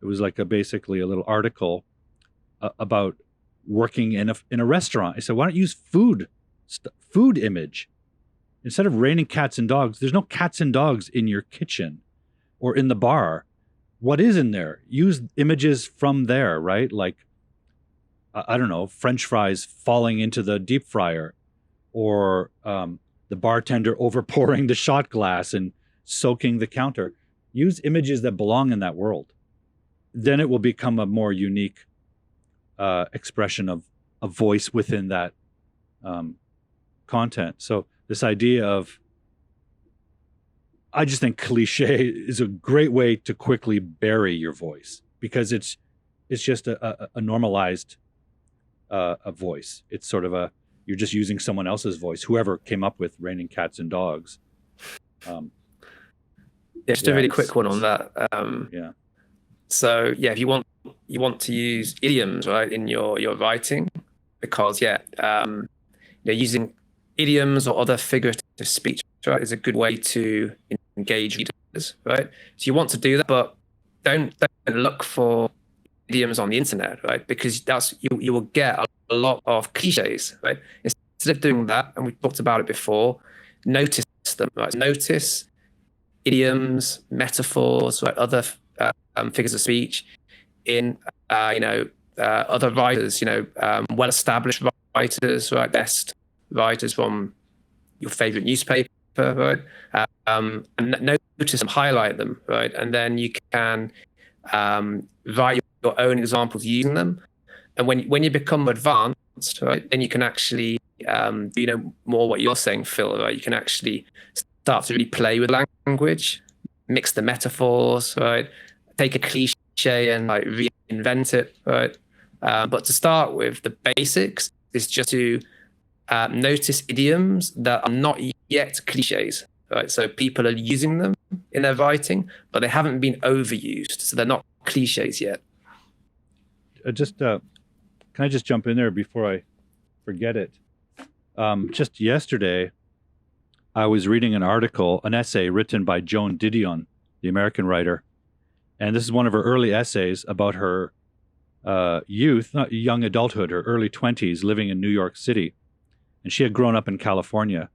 It was like basically a little article about working in a restaurant. I said, why don't you use food image? Instead of raining cats and dogs, there's no cats and dogs in your kitchen or in the bar. What is in there? Use images from there, right? Like, I don't know, French fries falling into the deep fryer, or the bartender overpouring the shot glass and soaking the counter. Use images that belong in that world. Then it will become a more unique expression of a voice within that content. So this idea of, I just think cliche is a great way to quickly bury your voice, because it's just a normalized a voice. It's sort of you're just using someone else's voice, whoever came up with raining cats and dogs. Just a really quick one on that. So if you want to use idioms, right, in your writing, because using idioms or other figurative speech, right, is a good way to engage readers, right? So you want to do that, but don't look for idioms on the internet, right? Because you will get a lot of cliches, right? Instead of doing that, and we talked about it before, notice them, right? Notice idioms, metaphors, right? Other figures of speech in other writers, well-established writers, right? Best writers from your favorite newspaper, right? And notice them, highlight them, right? And then you can write your own examples using them. And when you become advanced, right, then you can actually more what you're saying, Phil, right? You can actually start to really play with language, mix the metaphors, right? Take a cliche and like reinvent it, right? But to start with, the basics is just to notice idioms that are not yet cliches, right? So people are using them in their writing, but they haven't been overused, so they're not cliches yet. Can I just jump in there before I forget it? Just yesterday, I was reading an essay written by Joan Didion, the American writer. And this is one of her early essays about her youth, not young adulthood, her early 20s, living in New York City. And she had grown up in California.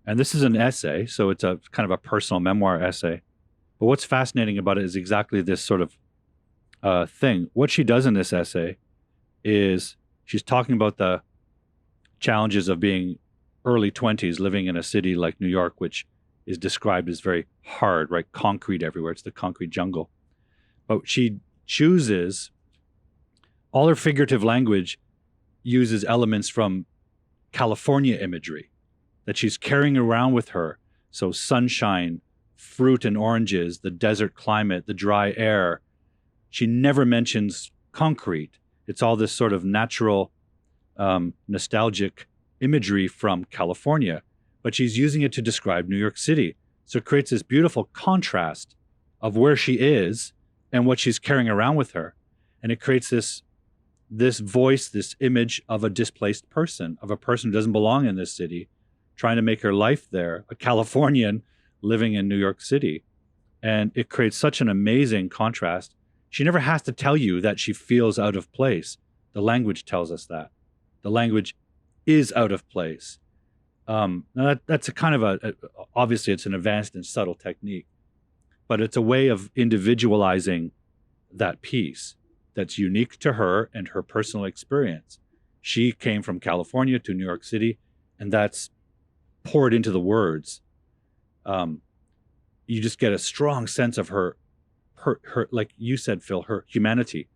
And this is an essay, so it's a kind of a personal memoir essay. But what's fascinating about it is exactly this sort of thing. What she does in this essay is she's talking about the challenges of being early 20s living in a city like New York, which is described as very hard, right? Concrete everywhere. It's the concrete jungle. But she chooses, all her figurative language uses elements from California imagery that she's carrying around with her. So sunshine, fruit and oranges, the desert climate, the dry air. She never mentions concrete. It's all this sort of natural, nostalgic imagery from California, but she's using it to describe New York City. So it creates this beautiful contrast of where she is and what she's carrying around with her. And it creates this voice, this image of a displaced person, of a person who doesn't belong in this city, trying to make her life there, a Californian living in New York City. And it creates such an amazing contrast. She never has to tell you that she feels out of place. The language tells us that. The language is out of place. Now that's a kind of obviously it's an advanced and subtle technique, but it's a way of individualizing that piece that's unique to her and her personal experience. She came from California to New York City, and that's poured into the words. You just get a strong sense of her, like you said, Phil, her humanity,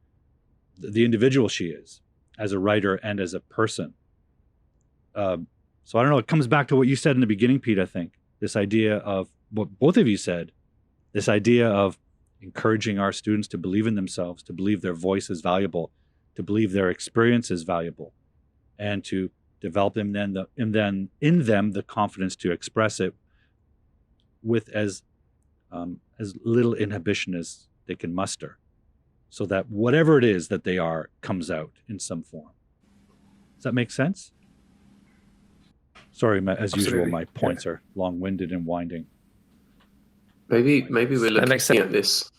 the individual she is as a writer and as a person. So I don't know, it comes back to what you said in the beginning, Pete, I think. This idea of what both of you said, this idea of encouraging our students to believe in themselves, to believe their voice is valuable, to believe their experience is valuable, and to develop in them the confidence to express it with as little inhibition as they can muster, so that whatever it is that they are comes out in some form. Does that make sense? Sorry, as usual, my points are long-winded and winding. Maybe we're looking at this.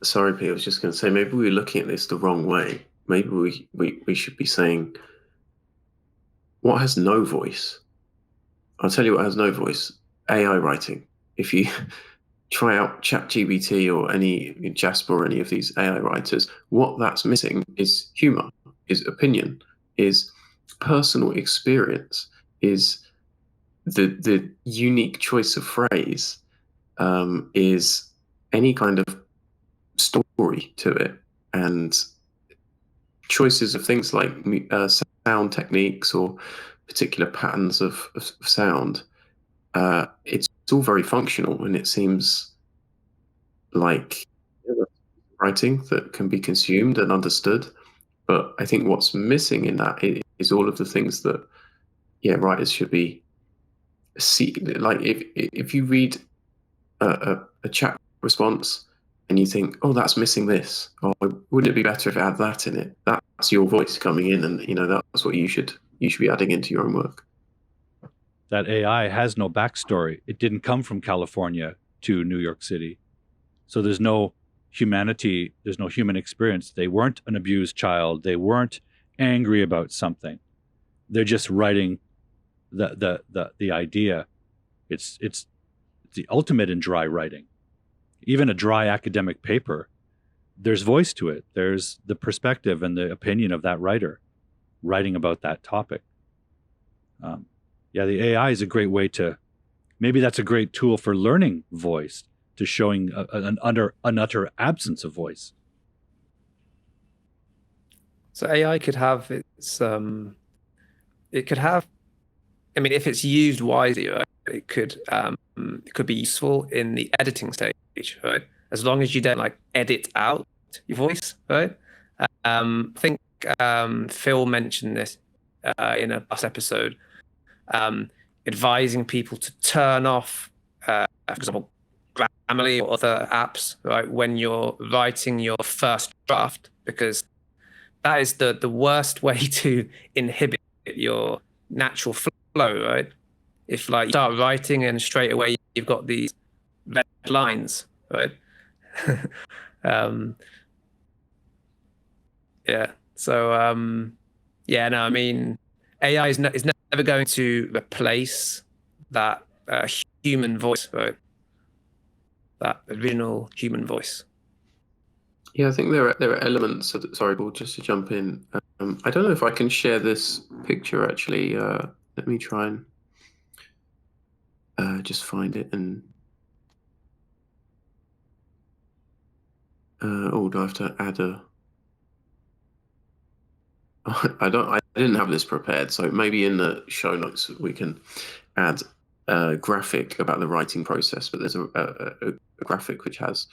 Sorry, Pete, I was just going to say, maybe we're looking at this the wrong way. Maybe we should be saying, what has no voice? I'll tell you what has no voice. AI writing. If you try out ChatGPT or any Jasper or any of these AI writers, what that's missing is humor, is opinion, is personal experience, is the unique choice of phrase, is any kind of story to it, and choices of things like sound techniques or particular patterns of sound. It's all very functional, and it seems like writing that can be consumed and understood. But I think what's missing in that is all of the things that, writers should be like. If you read a chat response and you think, oh, that's missing this, or wouldn't it be better if it had that in it? That's your voice coming in, and that's what you should be adding into your own work. That AI has no backstory. It didn't come from California to New York City. So there's no humanity, there's no human experience. They weren't an abused child. They weren't angry about something. They're just writing the idea. It's the ultimate in dry writing. Even a dry academic paper, there's voice to it. There's the perspective and the opinion of that writer writing about that topic. The AI is a great way to, maybe that's a great tool for learning voice, to showing an utter absence of voice. So AI could have its, it could have, I mean, if it's used wisely, right, it could be useful in the editing stage, right? As long as you don't edit out your voice, right? I think Phil mentioned this in a past episode, advising people to turn off, for example, Grammarly or other apps, right, when you're writing your first draft, because that is the worst way to inhibit your natural flow, right? If you start writing and straight away you've got these red lines, right? So I mean, AI is never going to replace that human voice, right? That original human voice. Yeah, I think there are elements of, sorry, Paul, just to jump in. I don't know if I can share this picture actually. Let Let me try and just find it. And do I have to add a? I didn't have this prepared, so maybe in the show notes we can add a graphic about the writing process. But there's a graphic which has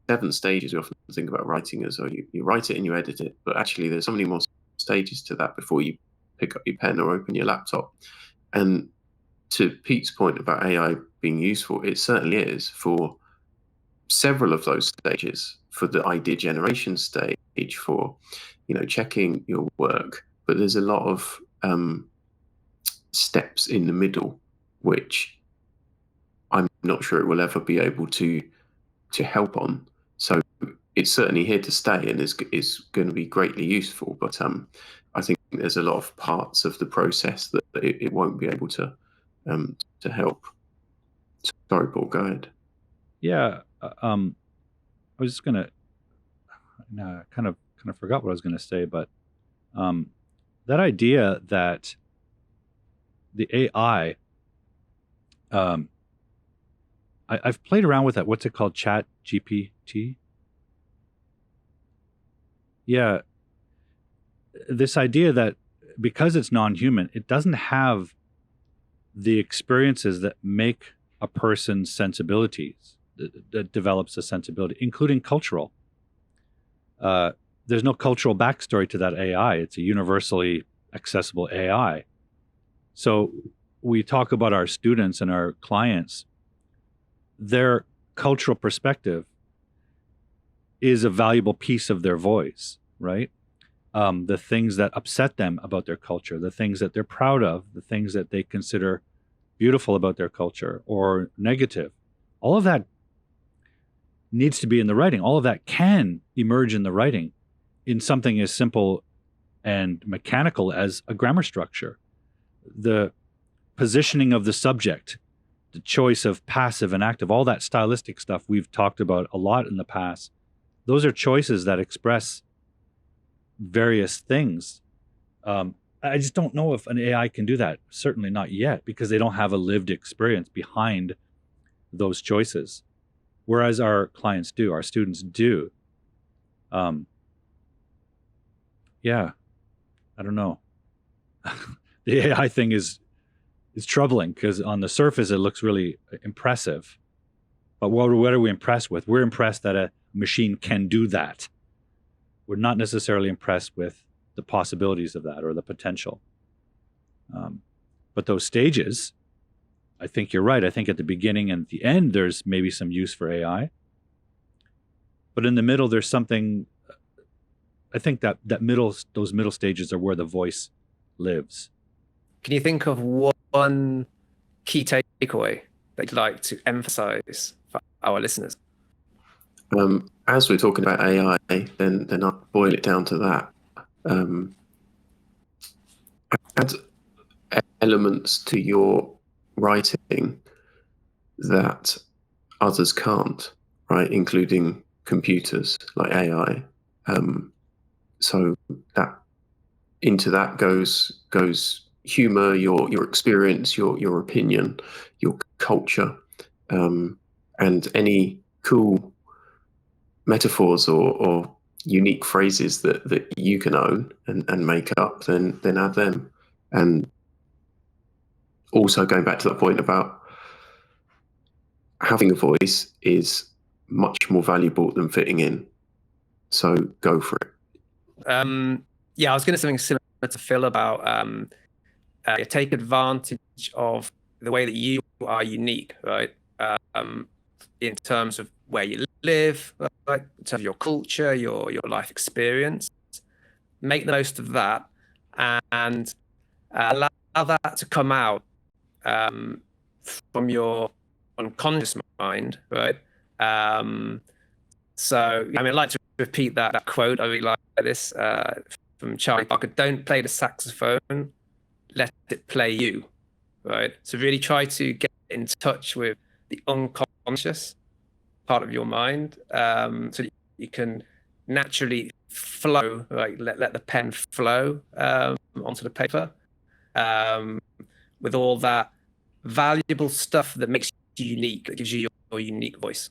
7 stages. We often think about writing as you write it and you edit it, but actually there's so many more stages to that before you pick up your pen or open your laptop. And to Pete's point about AI being useful, it certainly is for several of those stages. For the idea generation stage, for checking your work, but there's a lot of steps in the middle which I'm not sure it will ever be able to help on. So it's certainly here to stay and is going to be greatly useful, but I think there's a lot of parts of the process that it won't be able to help. Sorry, Paul, go ahead. Yeah, I was just gonna kind of forgot what I was gonna say, but that idea that the AI, I've played around with that. What's it called? Chat GPT. Yeah, this idea that because it's non-human, it doesn't have the experiences that make a person's sensibilities, that develops a sensibility, including cultural. There's no cultural backstory to that AI. It's a universally accessible AI. So we talk about our students and our clients. Their cultural perspective is a valuable piece of their voice, right? The things that upset them about their culture, the things that they're proud of, the things that they consider beautiful about their culture or negative, all of that needs to be in the writing. All of that can emerge in the writing in something as simple and mechanical as a grammar structure. The positioning of the subject, the choice of passive and active, all that stylistic stuff we've talked about a lot in the past. Those are choices that express various things. I just don't know if an AI can do that. Certainly not yet, because they don't have a lived experience behind those choices. Whereas our clients do, our students do. Yeah, I don't know. The AI thing is troubling because on the surface it looks really impressive. But what are we impressed with? We're impressed that a machine can do that. We're not necessarily impressed with the possibilities of that or the potential. But those stages, I think you're right. I think at the beginning and at the end, there's maybe some use for AI. But in the middle, there's something, I think that those middle stages are where the voice lives. Can you think of one key takeaway that you'd like to emphasize for our listeners? As we're talking about AI, then I'll boil it down to that. Add elements to your writing that others can't, right? Including computers like AI. So that into that goes humor, your experience, your opinion, your culture, and any cool metaphors or unique phrases that you can own and make up, then add them. And also going back to that point about having a voice is much more valuable than fitting in. So go for it. Yeah, I was going to say something similar to Phil about take advantage of the way that you are unique, right? In terms of where you live, right? In terms of your culture, your life experience. Make the most of that and allow that to come out from your unconscious mind, right? So, I mean, I'd like to repeat that quote. I really like this from Charlie Parker. Don't play the saxophone, let it play you, right? So really try to get in touch with the unconscious part of your mind so that you can naturally flow, right? Let the pen flow onto the paper. with all that valuable stuff that makes you unique, that gives you your unique voice.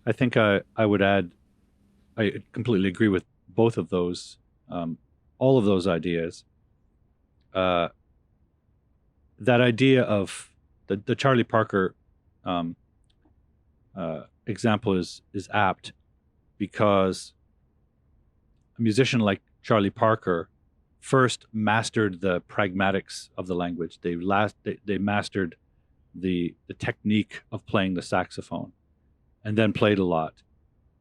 I think I would add, I completely agree with both of those, all of those ideas. That idea of the Charlie Parker example is apt, because a musician like Charlie Parker first mastered the pragmatics of the language. They mastered the technique of playing the saxophone, and then played a lot,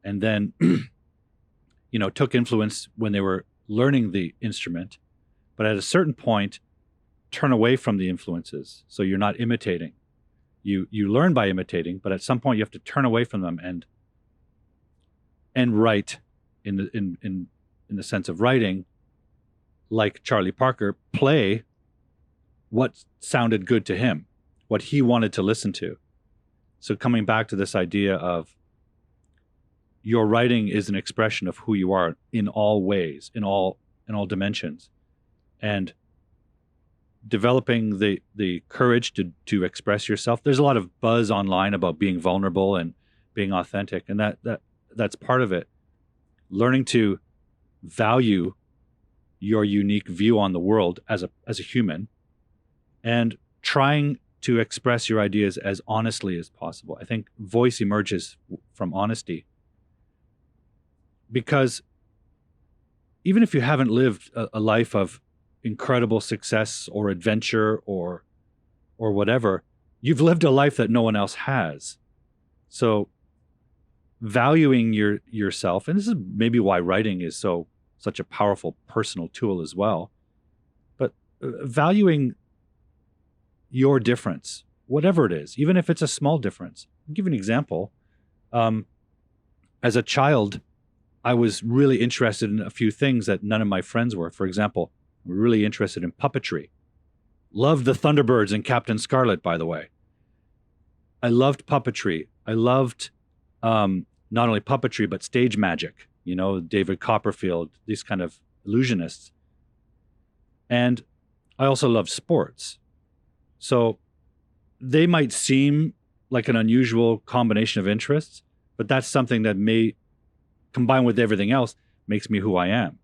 and then took influence when they were learning the instrument, but at a certain point turn away from the influences, so you're not imitating. You learn by imitating, but at some point you have to turn away from them and write in the sense of writing, like Charlie Parker, play what sounded good to him, what he wanted to listen to. So coming back to this idea of your writing is an expression of who you are in all ways, in all dimensions, and developing the courage to express yourself. There's a lot of buzz online about being vulnerable and being authentic, and that's part of it. Learning to value your unique view on the world as a human, and trying to express your ideas as honestly as possible. I think voice emerges from honesty, because even if you haven't lived a life of incredible success or adventure or whatever, you've lived a life that no one else has. So valuing yourself, and this is maybe why writing is such a powerful personal tool as well, but valuing your difference, whatever it is, even if it's a small difference. I'll give you an example. As a child, I was really interested in a few things that none of my friends were. For example, I'm really interested in puppetry. Loved the Thunderbirds and Captain Scarlet, by the way. I loved puppetry. I loved not only puppetry, but stage magic. David Copperfield, these kind of illusionists. And I also loved sports. So they might seem like an unusual combination of interests, but that's something that may, combined with everything else, makes me who I am.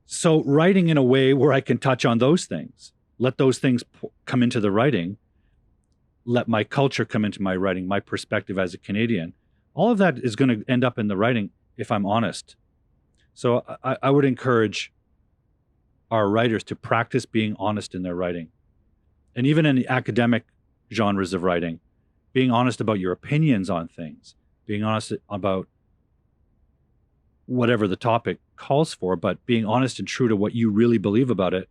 So writing in a way where I can touch on those things, let those things come into the writing, let my culture come into my writing, my perspective as a Canadian, all of that is going to end up in the writing if I'm honest. So I would encourage our writers to practice being honest in their writing. And even in the academic genres of writing, being honest about your opinions on things, being honest about whatever the topic calls for, but being honest and true to what you really believe about it,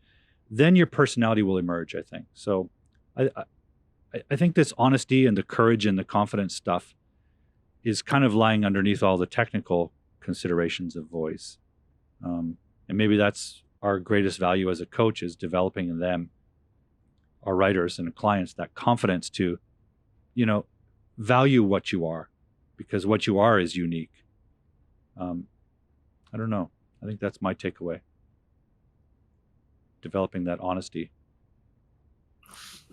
then your personality will emerge, I think. So I think this honesty and the courage and the confidence stuff is kind of lying underneath all the technical considerations of voice. And maybe that's our greatest value as a coach, is developing in them, our writers and clients, that confidence to, value what you are, because what you are is unique. I don't know. I think that's my takeaway. Developing that honesty.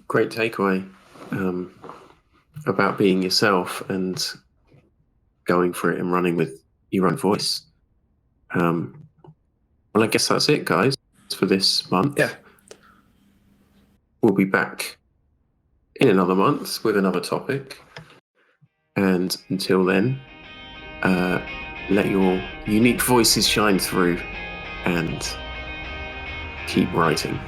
Great takeaway about being yourself and going for it and running with your own voice. Well, I guess that's it, guys, for this month. Yeah. We'll be back in another month with another topic. And until then, let your unique voices shine through and keep writing.